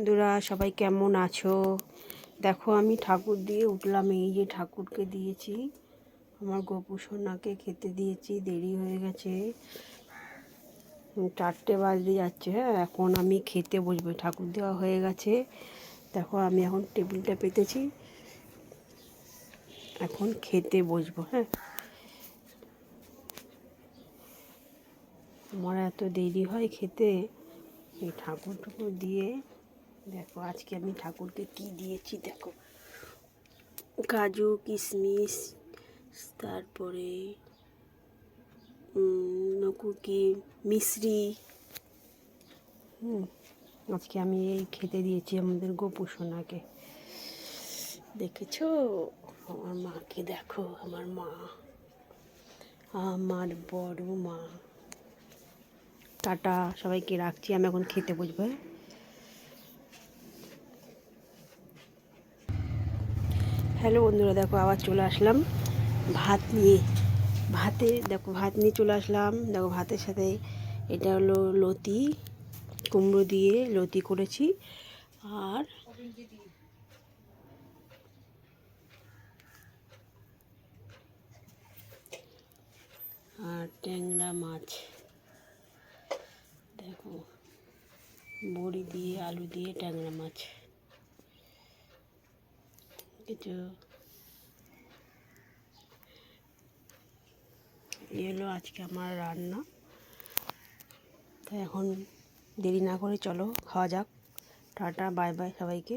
বন্ধুরা সবাই কেমন আছো? দেখো আমি ঠাকুর দিয়ে উঠলাম, এই যে ঠাকুরকে দিয়েছি, আমার গোপু সোনাকে খেতে দিয়েছি। দেরি হয়ে গেছে, 4টে বাজতে যাচ্ছে। হ্যাঁ, এখন আমি খেতে বসবো। ঠাকুর দেওয়া হয়ে গেছে, দেখো আমি এখন টেবিলটা পেতেছি, এখন খেতে বসবো। হ্যাঁ, আমার এত দেরি হয় খেতে। এই ঠাকুর দিয়ে দেখো আজকে আমি ঠাকুরকে কি দিয়েছি। দেখো কাজু কিশমিশ, তারপরে নকুকি মিশ্রি, আজকে আমি এই খেতে দিয়েছি আমাদের গোপু সোনাকে। দেখেছো আমার মাকে? দেখো আমার মা, আমার বড় মা। টাটা, সবাইকে রাখছি, আমি এখন খেতে বসবো। হ্যালো বন্ধুরা, দেখো আবার চলে আসলাম ভাত নিয়ে। দেখো ভাত নিয়ে চলে আসলাম। দেখো ভাতের সাথে এটা হলো লতি, কুমড়ো দিয়ে লতি করেছি, আর ট্যাংরা মাছ। দেখো বড়ি দিয়ে আলু দিয়ে ট্যাংরা মাছ। কিছু এই হলো আজকে আমার রান্না। তাই এখন দেরি না করে চলো খাওয়া যাক। টাটা, বাই বাই সবাইকে।